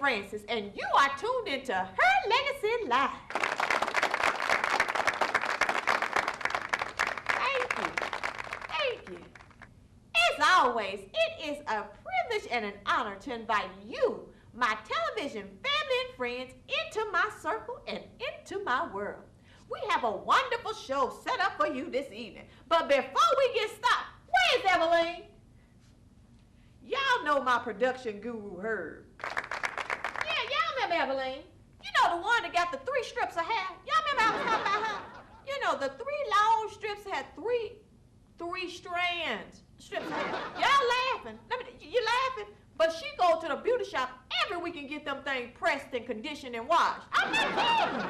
Francis, and you are tuned into Her Legacy Live. Thank you. Thank you. As always, it is a privilege and an honor to invite you, my television family and friends, into my circle and into my world. We have a wonderful show set up for you this evening. But before we get started, where's Evelyn? Y'all know my production guru, Herb. Yeah, y'all remember Evelyn? You know the one that got the 3 strips of hair? Y'all remember I was talking about her? You know, the 3 long strips had three strands. Strips of hair. Y'all laughing. You laughing? But she go to the beauty shop every week and get them things pressed and conditioned and washed. I'm not kidding.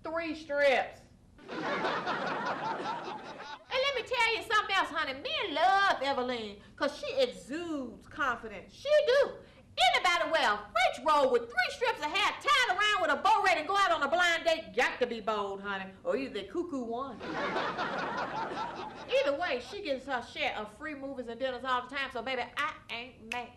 3 strips. And let me tell you something else, honey. Men love Evelyn because she exudes confidence. She do. Anybody wear a French roll with 3 strips of hair tied around with a bow ready and go out on a blind date, got to be bold, honey. Or either the cuckoo one. Either way, she gets her share of free movies and dinners all the time, so baby, I ain't mad.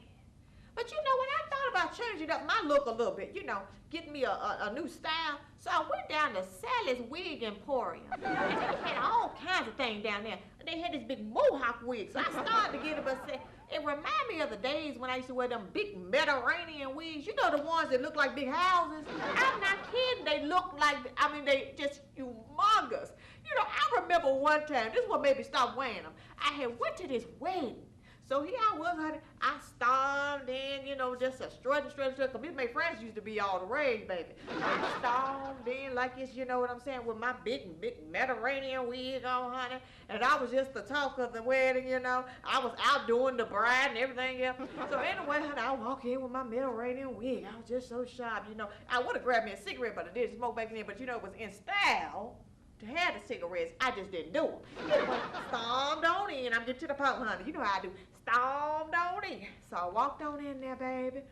But you know, when I thought about changing up my look a little bit, you know, getting me a new style, so I went down to Sally's Wig Emporium. And they had all kinds of things down there. They had this big mohawk wig, so I started to get it, but it reminded me of the days when I used to wear them big Mediterranean wigs. You know, the ones that look like big houses? I'm not kidding. They look like, I mean, they just humongous. You know, I remember one time, this is what made me stop wearing them. I had went to this wedding. So here I was, honey. I stormed in, you know, just a strutting, because my friends used to be all the rage, baby. I stormed in like it's, you know what I'm saying, with my big Mediterranean wig on, honey. And I was just the talk of the wedding, you know. I was outdoing the bride and everything else. So anyway, honey, I walk in with my Mediterranean wig. I was just so sharp, you know. I would have grabbed me a cigarette, but I didn't smoke back then. But, you know, it was in style to have the cigarettes. I just didn't do them. Anyway, stormed on in. I'm getting to the point, honey. You know how I do. Stormed on in. So I walked on in there, baby,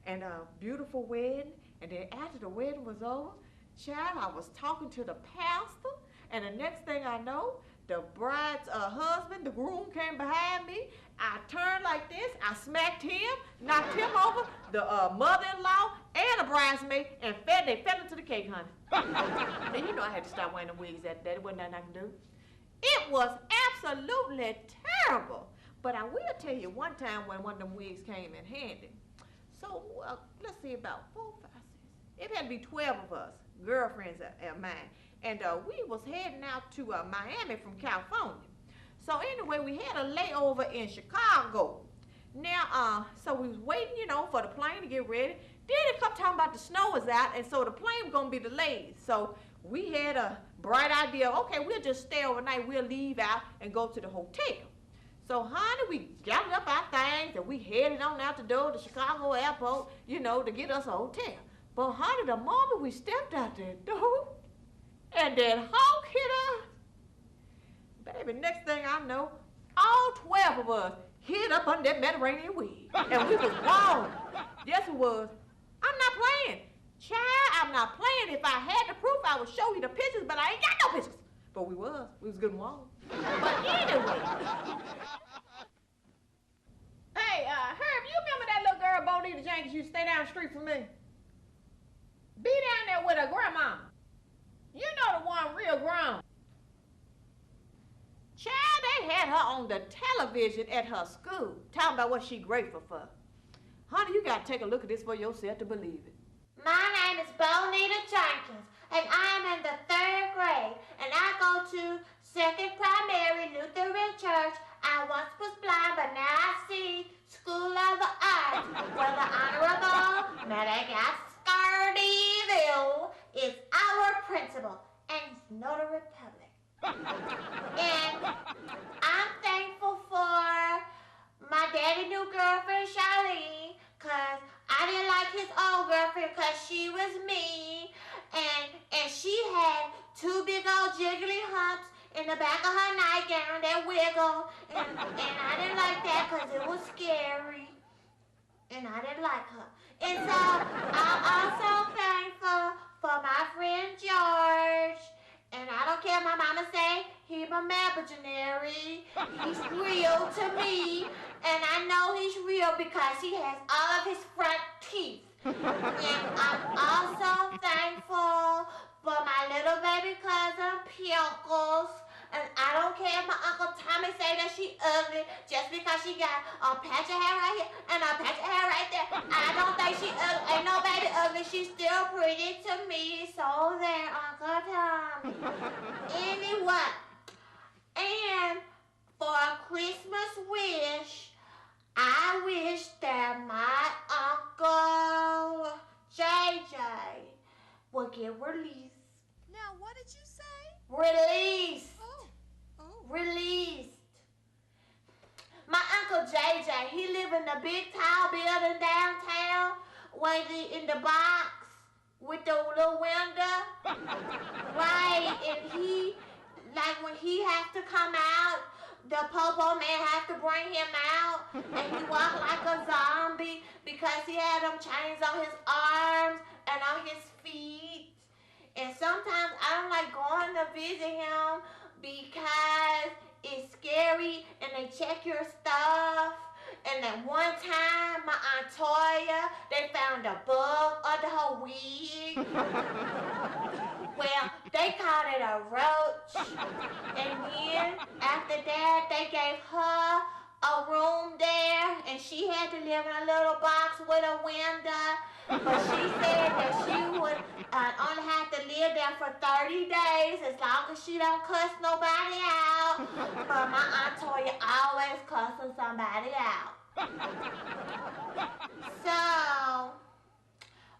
and a beautiful wedding. And then after the wedding was over, child, I was talking to the pastor, and the next thing I know, the bride's husband, the groom, came behind me. I turned like this. I smacked him, knocked him over, the mother-in-law, and the bridesmaid, and they fell into the cake, honey. Then you know I had to stop wearing the wigs after that. It wasn't nothing I can do. It was absolutely terrible. But I will tell you one time when one of them wigs came in handy. So, let's see, about 4, 5, 6. It had to be 12 of us, girlfriends of mine. And we was heading out to Miami from California. So anyway, we had a layover in Chicago. Now, so we was waiting, you know, for the plane to get ready. Then it kept talking about the snow was out, and so the plane was going to be delayed. So we had a bright idea. Okay, we'll just stay overnight. We'll leave out and go to the hotel. So, honey, we gathered up our things, and we headed on out the door to Chicago airport, you know, to get us a hotel. But, honey, the moment we stepped out that door, and that hawk hit us, baby, next thing I know, all 12 of us hid up under that Mediterranean wig. And we was gone. Yes, it was. I'm not playing. Child, I'm not playing. If I had the proof, I would show you the pictures, but I ain't got no pictures. But we was good and warm. But anyway. Hey, Herb, you remember that little girl, Bonita Jenkins, used to stay down the street from me? Be down there with her grandma. You know the one real grown. Child, they had her on the television at her school, talking about what she grateful for. Honey, you gotta take a look at this for yourself to believe it. My name is Bonita Jenkins, and I am in the 3rd grade, and I go to 2nd Primary Lutheran Church. I once was blind, but now I see. School of the Arts, where the Honorable Madagascar-Deville is our principal, and he's not a republic. And I'm thankful for my daddy's new girlfriend, Charlene, because I didn't like his old girlfriend because she was mean, and she had 2 big old jiggly humps in the back of her nightgown that wiggle, and I didn't like that because it was scary, and I didn't like her. And so I'm also thankful for my friend George, and I don't care my mama say he's my imaginary, he's real to me, and I know he's real because he has all of his front teeth Keith. And I'm also thankful for my little baby cousin, Pickles. And I don't care if my Uncle Tommy say that she ugly just because she got a patch of hair right here and a patch of hair right there. I don't think she ugly. Ain't no baby ugly. She's still pretty to me. So there, Uncle Tommy. Anyway, and for a Christmas wish, I wish that my Uncle JJ would get released. Now, what did you say? Released. Oh. Released. My Uncle JJ, he live in the big tall building downtown, in the box with the little window. Right, and he, like when he has to come out, the popo man has to bring him out, and he walk like a zombie because he had them chains on his arms and on his feet. And sometimes I don't like going to visit him because it's scary and they check your stuff. And then one time, my Aunt Toya, they found a bug under her wig. Well, they called it a roach. And then, after that, they gave her a room there, and she had to live in a little box with a window. But she said that she would only have to live there for 30 days as long as she don't cuss nobody out. But my Aunt Toya always cussing somebody out. So,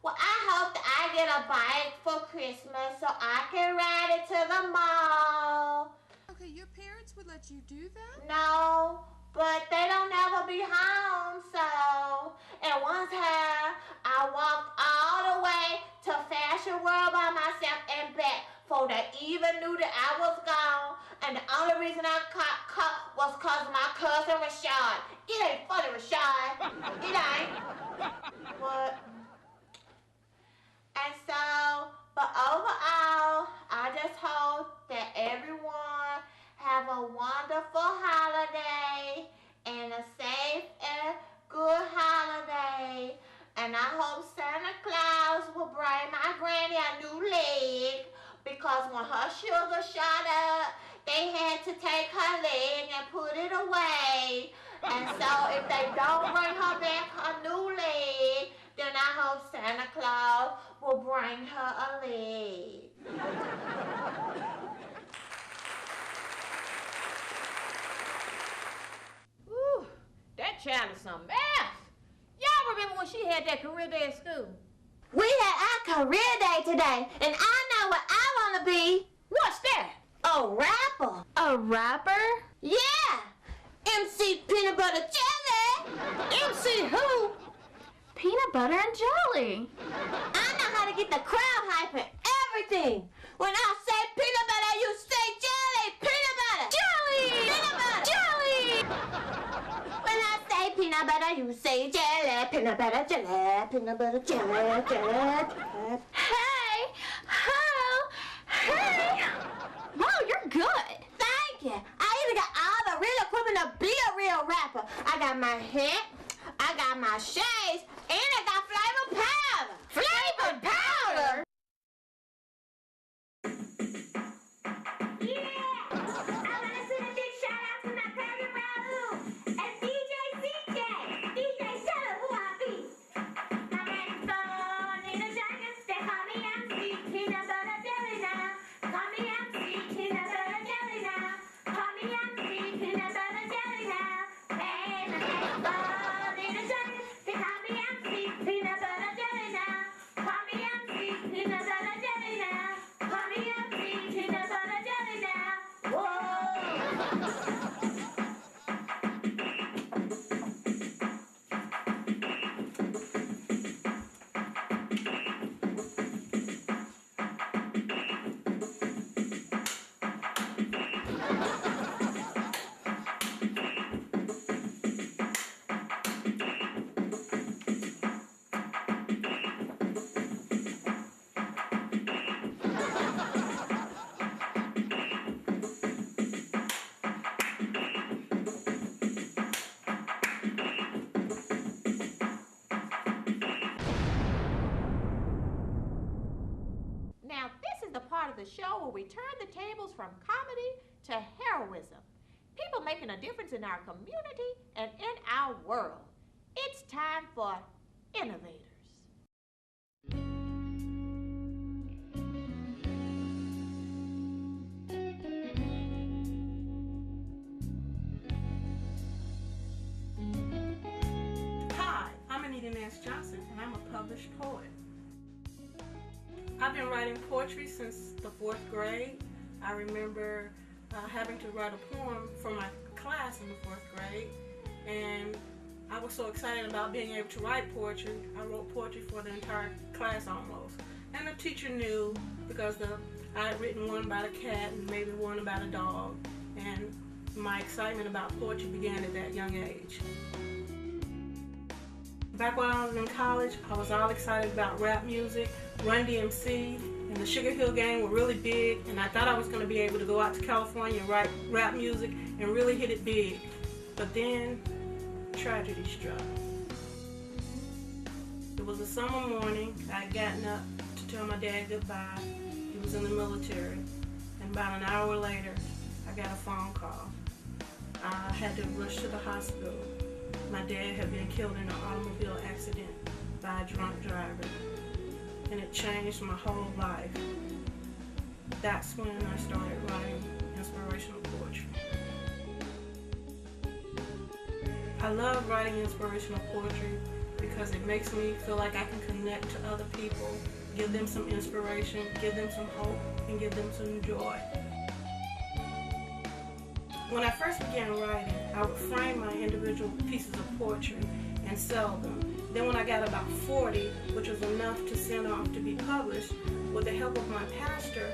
well, I hope that I get a bike for Christmas so I can ride it to the mall. Okay, your parents would let you do that? No, but they don't ever be home, so. And one time, I walked all the way to Fashion World by myself and back before they even knew that I was gone. And the only reason I caught was because of my cousin Rashad. It ain't funny, Rashad. It ain't. But, and so, but overall, I just hope that everyone have a wonderful holiday and a safe and good holiday. And I hope Santa Claus will bring my granny a new leg, because when her sugar shot up, they had to take her leg and put it away. And so if they don't bring her back her new leg, then I hope Santa Claus will bring her a leg. Ooh, that child is something else. Y'all remember when she had that career day at school? We had our career day today, and I know what I want to be. What's that? A rapper. A rapper? Yeah. MC Peanut Butter Jelly. MC who? Peanut butter and jelly. I know how to get the crowd hype and everything. When I say peanut butter, you say jelly. Peanut butter. Jelly! Peanut butter. Jelly! When I say peanut butter, you say jelly. Peanut butter, jelly. Peanut butter, jelly, jelly. Hey! Ho! Hey! Wow, you're good. Thank you. I even got all the real equipment to be a real rapper. I got my hat, I got my shades, and I got flavor powder. Flavor powder? Yeah! I want to send a big shout out to my cousin Raul and DJ CJ. DJ, tell her who I be. My name's Bonita Jackson. They call me MC Peanut Butter Jelly now. Call me MC Peanut Butter Jelly now. Call me MC Peanut Butter Jelly now. Hey, my name's Bonita Jackson. They call me MC show where we turn the tables from comedy to heroism. People making a difference in our community and in our world. It's time for Innovators. Hi, I'm Anita Nance Johnson, and I'm a published poet. I've been writing poetry since the 4th grade. I remember having to write a poem for my class in the 4th grade, and I was so excited about being able to write poetry. I wrote poetry for the entire class almost, and the teacher knew because I had written one about a cat and maybe one about a dog, and my excitement about poetry began at that young age. Back when I was in college, I was all excited about rap music. Run DMC and the Sugar Hill Gang were really big, and I thought I was going to be able to go out to California and write rap music and really hit it big. But then, tragedy struck. It was a summer morning. I had gotten up to tell my dad goodbye. He was in the military. And about an hour later, I got a phone call. I had to rush to the hospital. My dad had been killed in an automobile accident by a drunk driver, and it changed my whole life. That's when I started writing inspirational poetry. I love writing inspirational poetry because it makes me feel like I can connect to other people, give them some inspiration, give them some hope, and give them some joy. When I first began writing, I would frame my individual pieces of poetry and sell them. Then when I got about 40, which was enough to send off to be published, with the help of my pastor,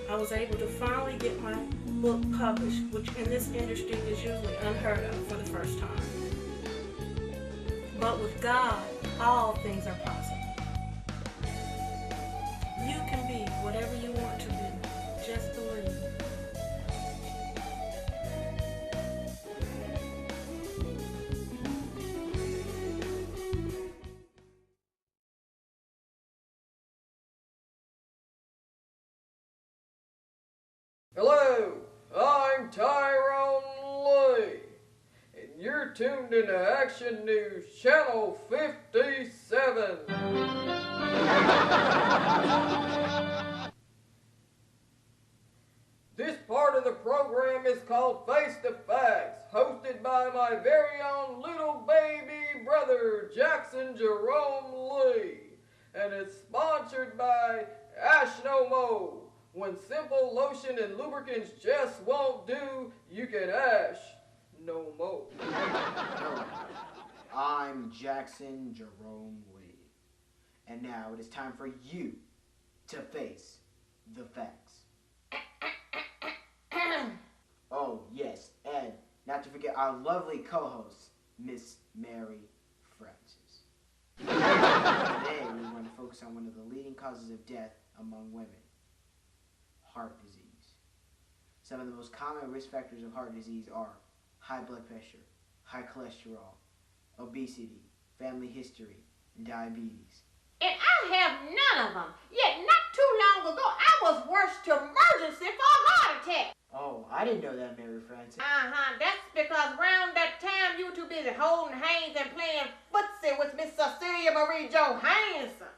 I was able to finally get my book published, which in this industry is usually unheard of for the first time. But with God, all things are possible. You can be whatever you want to be, just believe. Hello, I'm Tyrone Lee, and you're tuned into Action News Channel 57. This part of the program is called Face to Facts, hosted by my very own little baby brother, Jackson Jerome Lee, and it's sponsored by Ash No Mo. When simple lotion and lubricants just won't do, you can ash no more. Hello, I'm Jackson Jerome Lee, and now it is time for you to face the facts. Oh yes, and not to forget our lovely co-host, Miss Mary Francis. Today we're going to focus on one of the leading causes of death among women. Heart disease. Some of the most common risk factors of heart disease are high blood pressure, high cholesterol, obesity, family history, and diabetes. And I have none of them. Yet not too long ago, I was rushed to emergency for a heart attack. Oh, I didn't know that, Mary Francis. That's because around that time you were too busy holding hands and playing footsie with Miss Cecilia Marie Johansson.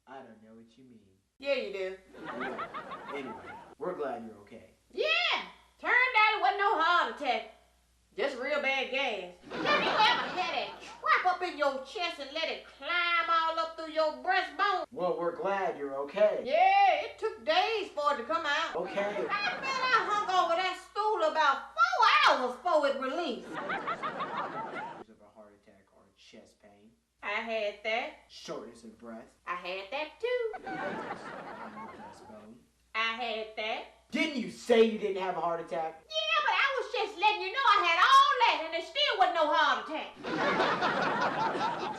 I don't know what you mean. Yeah, you do. Well, anyway, we're glad you're okay. Yeah, turned out it wasn't no heart attack. Just real bad gas. Have you ever had a trap up in your chest and let it climb all up through your breastbone? Well, we're glad you're okay. Yeah, it took days for it to come out. Okay. I bet I hung over that stool about 4 hours before it released. Symptoms of a heart attack are chest pain, I had that. shortness of breath, I had that too. numbness on the breastbone. I had that. Didn't you say you didn't have a heart attack? Yeah, but I was just letting you know I had all that and there still wasn't no heart attack.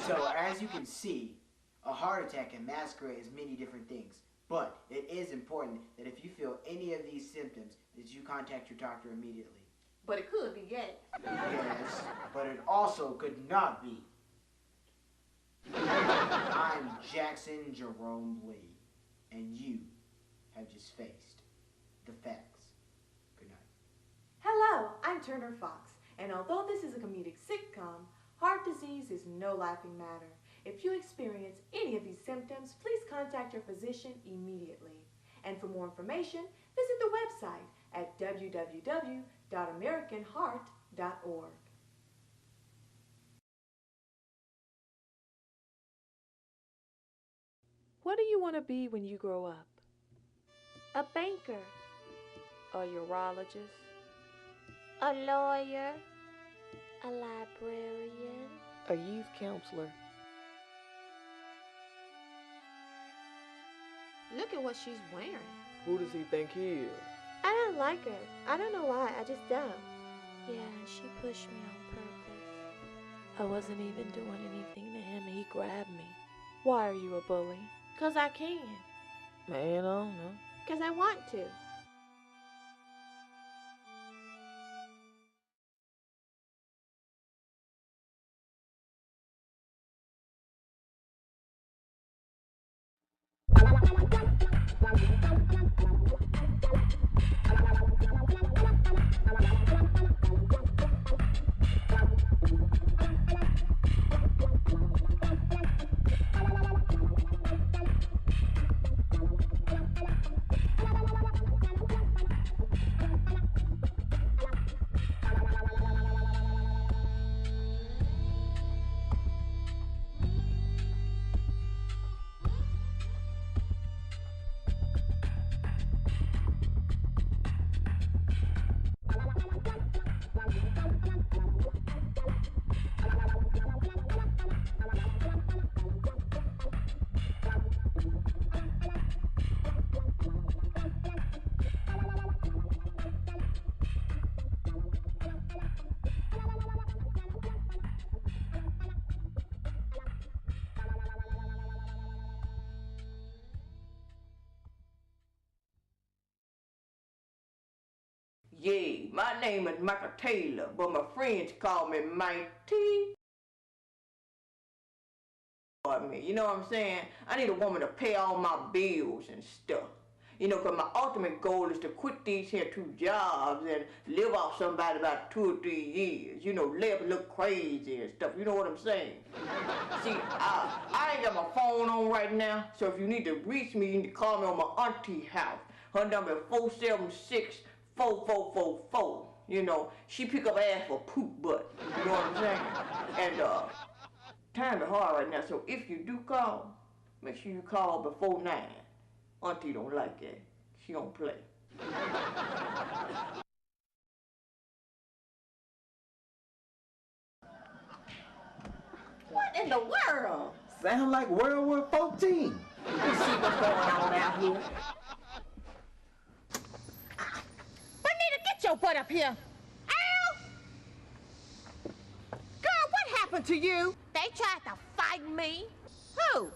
So, as you can see, a heart attack can masquerade as many different things. But it is important that if you feel any of these symptoms, that you contact your doctor immediately. But it could be gas. Yes, but it also could not be. I'm Jackson Jerome Lee, and you have just faced the facts. Good night. Hello, I'm Turner Fox, and although this is a comedic sitcom, heart disease is no laughing matter. If you experience any of these symptoms, please contact your physician immediately. And for more information, visit the website at www.americanheart.org. What do you want to be when you grow up? A banker, A urologist? a lawyer, a librarian. A youth counselor? Look at what she's wearing. Who does he think he is? I don't like her. I don't know why. I just don't. Yeah, she pushed me on purpose. I wasn't even doing anything to him and he grabbed me. Why are you a bully? 'Cause I can. Man, I don't know. 'Cause I want to. Yeah, my name is Michael Taylor, but my friends call me Mike T. You know what I'm saying? I need a woman to pay all my bills and stuff. You know, 'cause my ultimate goal is to quit these here 2 jobs and live off somebody about 2 or 3 years. You know, live a little crazy and stuff. You know what I'm saying? See, I ain't got my phone on right now, so if you need to reach me, you need to call me on my auntie house. Her number is 476-4444. You know, she pick up ass for poop butt. You know what I'm saying? And, time is hard right now, so if you do call, make sure you call before 9. Auntie don't like that. She don't play. What in the world? Sound like World War 14. Let me see what's going on out here. Bonita, get your butt up here. Ow! Girl, what happened to you? They tried to fight me. Who?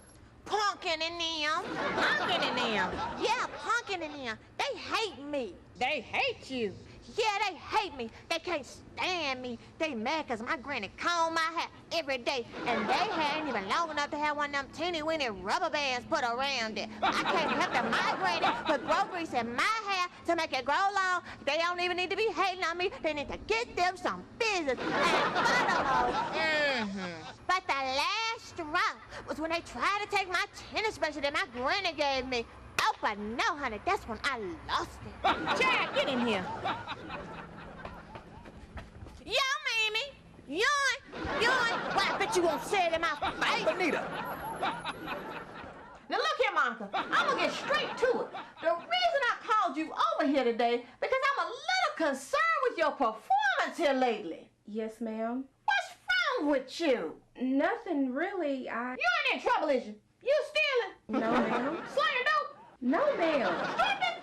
Punkin and them. Punkin and them. Yeah, Punkin and them. They hate me. They hate you. Yeah, they hate me. They can't stand me. They mad 'cause my granny comb my hair every day. And they ain't even long enough to have one of them teeny-weeny rubber bands put around it. I can't help that my granny put grow grease in my hair to make it grow long. They don't even need to be hating on me. They need to get them some business. And furthermore, but the last straw was when they tried to take my tennis bracelet that my granny gave me. Oh, but no, honey, that's when I lost it. Chad, get in here. Yo, Mamie! Yawn! Yawn! Well, I bet you won't say it in my face. Bonita. Now look here, Monica. I'm gonna get straight to it. The reason I called you over here today because I'm a little concerned with your performance here lately. Yes, ma'am. What's wrong with you? Nothing really. You ain't in trouble, is you? You stealing? No, ma'am. Slaying dope? No, ma'am. Stripping?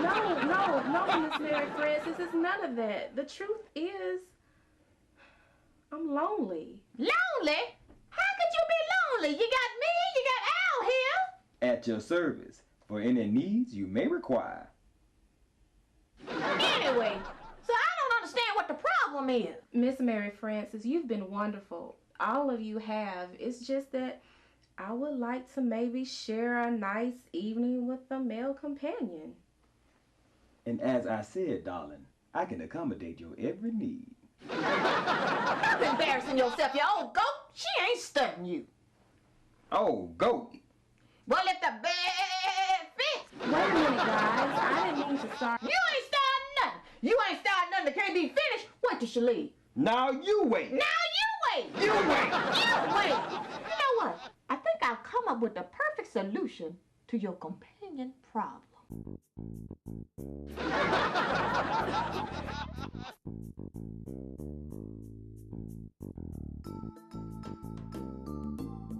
No, Miss Mary Frances. It's none of that. The truth is, I'm lonely. Lonely? How could you be lonely? You got me, you got Al here. At your service for any needs you may require. Anyway, so I don't understand what the problem is. Miss Mary Frances, you've been wonderful. All of you have. It's just that I would like to maybe share a nice evening with a male companion. And as I said, darling, I can accommodate your every need. Stop embarrassing yourself, you old goat. She ain't studying you. Oh, goat. Well, if the bed fits. Wait a minute, guys. I didn't mean to start. You ain't starting nothing. You ain't starting nothing that can't be finished. Wait till she leave. Now you wait. Now you wait. You wait. You wait. You know what? I think I've come up with the perfect solution to your companion problem.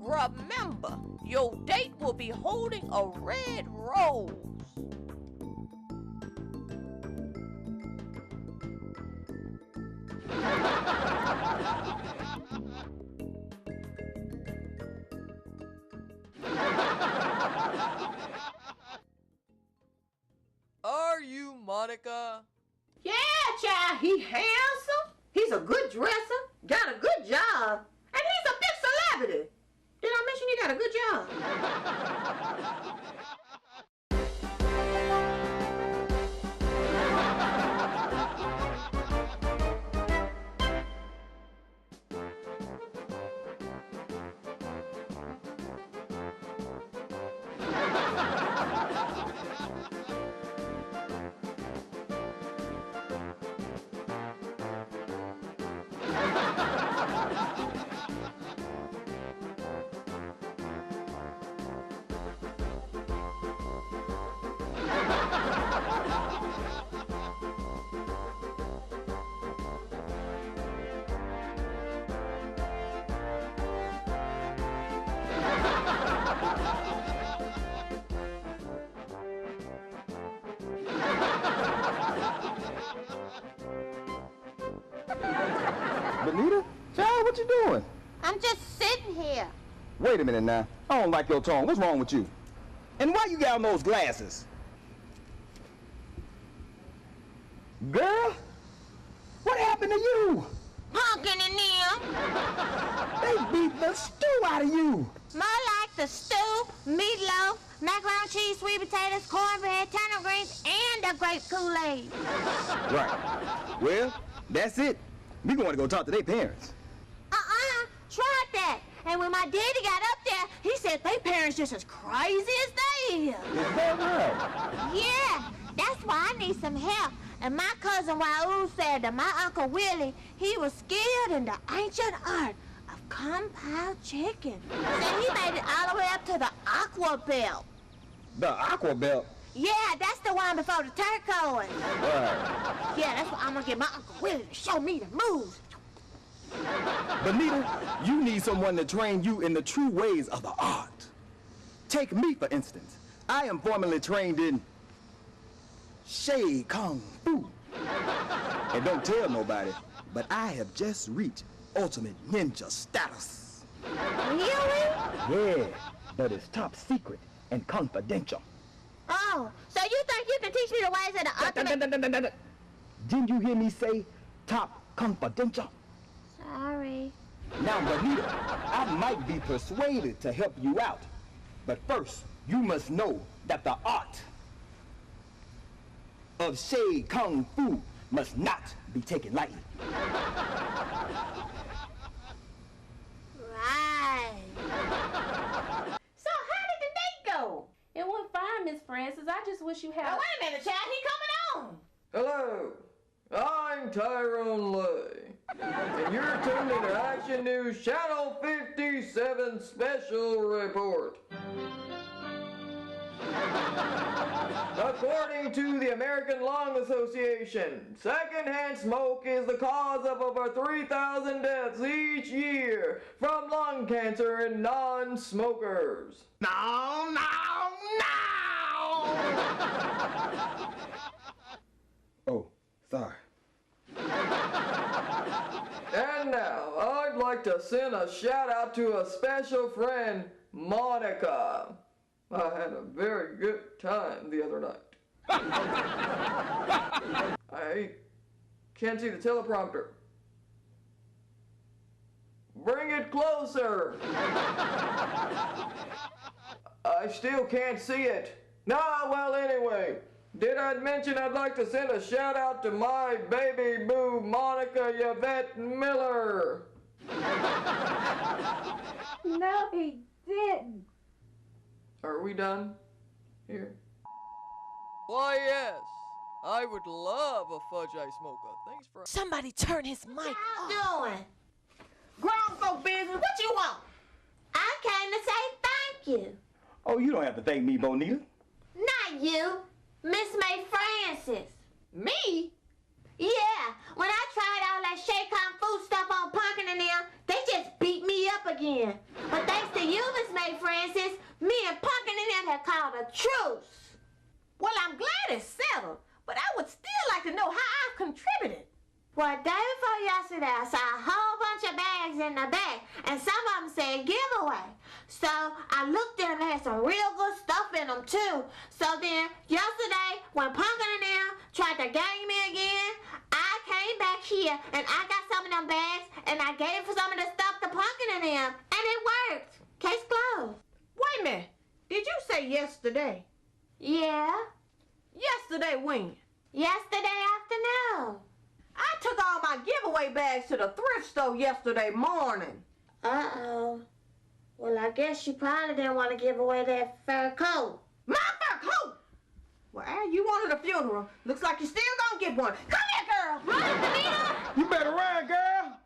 Remember, your date will be holding a red rose. Are you Monica? Yeah, child, he handsome. He's a good dresser, got a good job, and he's a big celebrity. Did I mention he got a good job? Benita? Child, what you doing? I'm just sitting here. Wait a minute now. I don't like your tone. What's wrong with you? And why you got on those glasses? Girl? What happened to you? Pumpkin and them. They beat the stew out of you. More like the stew, meatloaf, macaroni and cheese, sweet potatoes, cornbread, turnip greens, and the grape Kool-Aid. Right. Well, that's it. We going to go talk to their parents. Tried that. And when my daddy got up there, he said they parents just as crazy as they is. Is that right? Yeah, that's why I need some help. And my cousin Raul said that my Uncle Willie, he was skilled in the ancient art of compound chicken. So he made it all the way up to the aqua belt. The aqua belt? Yeah, that's the one before the turquoise. Right. Yeah, that's what I'm gonna get my Uncle Willie to show me the moves. Benita, you need someone to train you in the true ways of the art. Take me, for instance. I am formally trained in Shade Kung Fu. And don't tell nobody, but I have just reached ultimate ninja status. Really? Yeah, but it's top secret and confidential. Oh, so you think you can teach me the ways of the ultimate... Didn't you hear me say top confidential? Sorry. Now, Benita, I might be persuaded to help you out. But first, you must know that the art of Shade Kung Fu must not be taken lightly. Right. So how did the date go? It went fine, Miss Francis. I just wish you had... Now, wait a minute, child. He coming on. Hello, I'm Tyrone Lay, and you're tuned into Action News Channel 57 Special Report. According to the American Lung Association, secondhand smoke is the cause of over 3,000 deaths each year from lung cancer in non-smokers. No! Oh, sorry. And now, I'd like to send a shout out to a special friend, Monica. I had a very good time the other night. I can't see the teleprompter. Bring it closer. I still can't see it. Well, anyway, Did I mention I'd like to send a shout out to my baby boo, Monica Yvette Miller? No, he didn't. Are we done here? Why, yes. I would love a fudge ice mocha. Thanks for... Somebody turn his mic What off. you doing? Grown folk business. What you want? I came to say thank you. Oh, you don't have to thank me, Bonita. Not you, Miss May Francis. Me? Yeah, when I tried all that Shea Kung Fu stuff on Pumpkin and them, they just beat me up again. But thanks to you, Miss May Francis, me and Pumpkin and them had called a truce. Well, I'm glad it's settled, but I would still like to know how I've contributed. Well, day before yesterday, I saw a whole bunch of bags in the back, and some of them said giveaway. So I looked at them, they had some real good stuff in them, too. So then, yesterday, when Pumpkin and them tried to gang me again, I came back here, and I got some of them bags, and I gave some of the stuff to Pumpkin and them, and it worked. Case closed. Wait a minute. Did you say yesterday? Yeah, Yesterday when? yesterday afternoon. I took all my giveaway bags to the thrift store yesterday morning. Uh-oh. Well, I guess you probably didn't want to give away that fur coat. My fur coat! Well, Al, you wanted a funeral. Looks like you're still gonna get one. Come here, girl! Run, Bonita! You better run, girl.